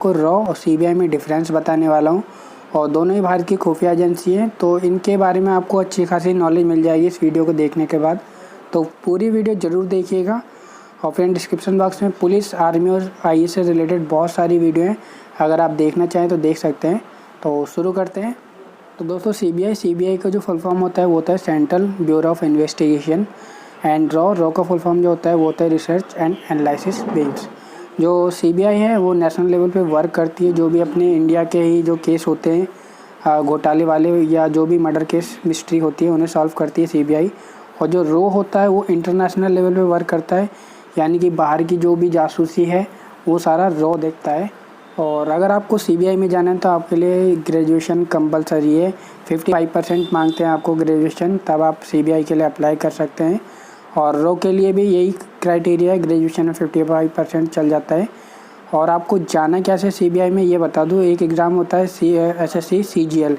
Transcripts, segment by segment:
को रॉ और सीबीआई में डिफरेंस बताने वाला हूँ और दोनों ही भारत की खुफिया एजेंसी हैं, तो इनके बारे में आपको अच्छी खासी नॉलेज मिल जाएगी इस वीडियो को देखने के बाद। तो पूरी वीडियो ज़रूर देखिएगा। और फ्रेंड डिस्क्रिप्शन बॉक्स में पुलिस, आर्मी और आईएएस से रिलेटेड बहुत सारी वीडियो हैं, अगर आप देखना चाहें तो देख सकते हैं। तो शुरू करते हैं। तो दोस्तों सीबीआई का जो फुल फॉर्म होता है वो होता है central bureau of investigation. And raw का फुल फॉर्म जो होता है वो होता है रिसर्च एंड एनालिसिस विंग्स। जो सीबीआई है वो नेशनल लेवल पे वर्क करती है, जो भी अपने इंडिया के ही जो केस होते हैं घोटाले वाले या जो भी मर्डर केस मिस्ट्री होती है उन्हें सॉल्व करती है सीबीआई। और जो रॉ होता है वो इंटरनेशनल लेवल पे वर्क करता है, यानी कि बाहर की जो भी जासूसी है वो सारा रॉ देखता है। और अगर आपको सीबीआई में जाना है तो आपके लिए ग्रेजुएशन कंपलसरी है। 55% मांगते हैं आपको ग्रेजुएशन, तब आप सीबीआई के लिए अप्लाई कर सकते हैं। और रॉ के लिए भी यही क्राइटेरिया है, ग्रेजुएशन में 55% चल जाता है। और आपको जाना कैसे सीबीआई में ये बता दूँ, एक एग्ज़ाम होता है SSC CGL,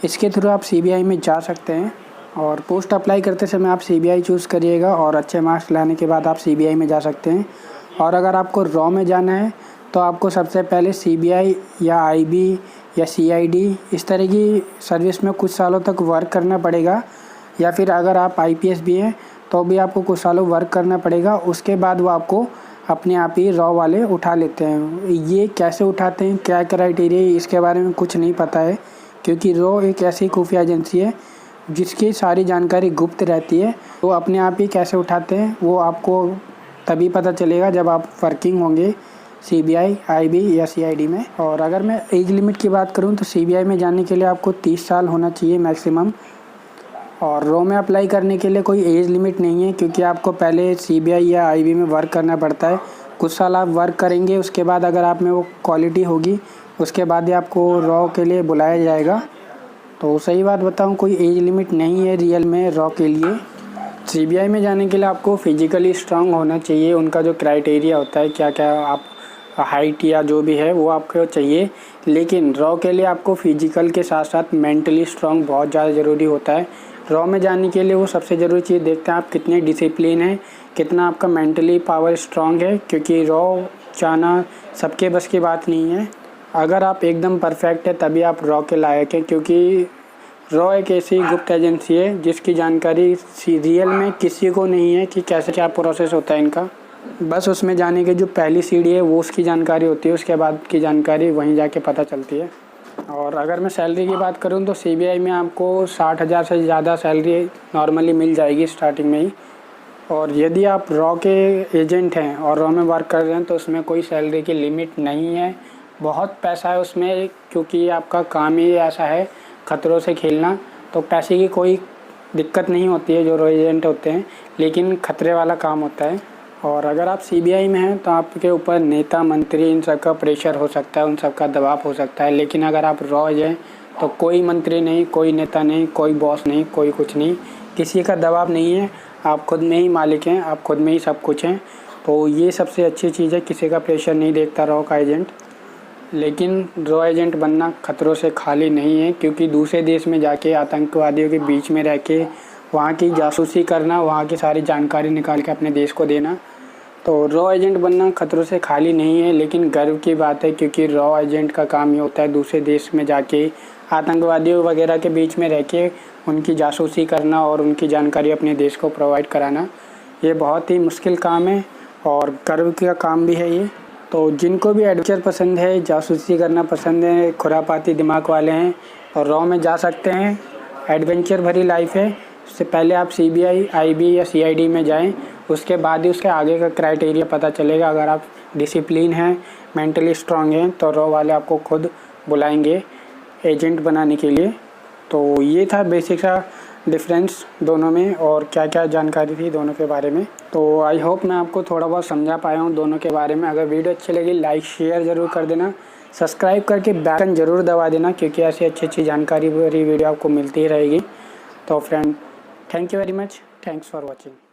इसके थ्रू आप सीबीआई में जा सकते हैं। और पोस्ट अप्लाई करते समय आप सीबीआई चूज़ करिएगा और अच्छे मार्क्स लाने के बाद आप सीबीआई में जा सकते हैं। और अगर आपको रॉ में जाना है तो आपको सबसे पहले सीबीआई या आईबी या सीआईडी इस तरह की सर्विस में कुछ सालों तक वर्क करना पड़ेगा, या फिर अगर आप आईपीएस भी हैं तो भी आपको कुछ सालों वर्क करना पड़ेगा। उसके बाद वो आपको अपने आप ही रॉ वाले उठा लेते हैं। ये कैसे उठाते हैं, क्या क्राइटेरिया, इसके बारे में कुछ नहीं पता है, क्योंकि रॉ एक ऐसी खुफिया एजेंसी है जिसकी सारी जानकारी गुप्त रहती है। तो अपने आप ही कैसे उठाते हैं वो आपको तभी पता चलेगा जब आप वर्किंग होंगे सीबीआई, आईबी या सीआईडी में। और अगर मैं एज लिमिट की बात करूं तो सीबीआई में जाने के लिए आपको 30 साल होना चाहिए मैक्सिमम। और रॉ में अप्लाई करने के लिए कोई एज लिमिट नहीं है, क्योंकि आपको पहले सीबीआई या आईबी में वर्क करना पड़ता है। कुछ साल आप वर्क करेंगे, उसके बाद अगर आप में वो क्वालिटी होगी उसके बाद ही आपको रॉ के लिए बुलाया जाएगा। तो सही बात बताऊं, कोई एज लिमिट नहीं है रियल में रॉ के लिए। सीबीआई में जाने के लिए आपको फिजिकली स्ट्रांग होना चाहिए। उनका जो क्राइटेरिया होता है, क्या क्या आप हाइट या जो भी है वो आपको चाहिए। लेकिन रॉ के लिए आपको फिजिकल के साथ साथ मेंटली स्ट्रांग बहुत ज़्यादा ज़रूरी होता है। रॉ में जाने के लिए वो सबसे ज़रूरी चीज़ देखते हैं आप कितने डिसिप्लिन हैं, कितना आपका मेंटली पावर स्ट्रांग है, क्योंकि रॉ जाना सबके बस की बात नहीं है। अगर आप एकदम परफेक्ट है तभी आप रॉ के लायक हैं, क्योंकि रॉ एक ऐसी गुप्त एजेंसी है जिसकी जानकारी रियल में किसी को नहीं है कि कैसे क्या प्रोसेस होता है इनका। बस उसमें जाने की जो पहली सीढ़ी है वो उसकी जानकारी होती है, उसके बाद की जानकारी वहीं जाके पता चलती है। और अगर मैं सैलरी की बात करूं तो सीबीआई में आपको 60,000 से ज़्यादा सैलरी नॉर्मली मिल जाएगी स्टार्टिंग में ही। और यदि आप रॉ के एजेंट हैं और रॉ में वर्क कर रहे हैं तो उसमें कोई सैलरी की लिमिट नहीं है। बहुत पैसा है उसमें, क्योंकि आपका काम ही ऐसा है खतरों से खेलना। तो पैसे की कोई दिक्कत नहीं होती है जो रॉ एजेंट होते हैं, लेकिन खतरे वाला काम होता है। और अगर आप सीबीआई में हैं तो आपके ऊपर नेता, मंत्री, इन सब का प्रेशर हो सकता है, उन सब का दबाव हो सकता है। लेकिन अगर आप रॉ हैं तो कोई मंत्री नहीं, कोई नेता नहीं, कोई बॉस नहीं, कोई कुछ नहीं, किसी का दबाव नहीं है। आप खुद में ही मालिक हैं, आप खुद में ही सब कुछ हैं। तो ये सबसे अच्छी चीज़ है, किसी का प्रेशर नहीं देखता रॉ का एजेंट। लेकिन रॉ एजेंट बनना खतरों से खाली नहीं है, क्योंकि दूसरे देश में जाके आतंकवादियों के बीच में रह के वहाँ की जासूसी करना, वहाँ की सारी जानकारी निकाल के अपने देश को देना, तो रॉ एजेंट बनना खतरों से खाली नहीं है। लेकिन गर्व की बात है, क्योंकि रॉ एजेंट का काम ये होता है दूसरे देश में जाके आतंकवादियों वगैरह के बीच में रह के उनकी जासूसी करना और उनकी जानकारी अपने देश को प्रोवाइड कराना। ये बहुत ही मुश्किल काम है और गर्व का काम भी है ये। तो जिनको भी एडवेंचर पसंद है, जासूसी करना पसंद है, खुरापाती दिमाग वाले हैं, और रॉ में जा सकते हैं। एडवेंचर भरी लाइफ है। उससे पहले आप सीबीआई, आईबी या सीआईडी में जाएं, उसके बाद ही उसके आगे का क्राइटेरिया पता चलेगा। अगर आप डिसिप्लिन हैं, मेंटली स्ट्रांग हैं, तो रॉ वाले आपको खुद बुलाएंगे एजेंट बनाने के लिए। तो ये था बेसिक सा डिफरेंस दोनों में और क्या क्या जानकारी थी दोनों के बारे में। तो आई होप मैं आपको थोड़ा बहुत समझा पाया हूँ दोनों के बारे में। अगर वीडियो अच्छी लगी लाइक शेयर ज़रूर कर देना, सब्सक्राइब करके बेल आइकन ज़रूर दबा देना, क्योंकि ऐसी अच्छी जानकारी भरी वीडियो आपको मिलती ही रहेगी। तो friend, thank you very much, thanks for watching.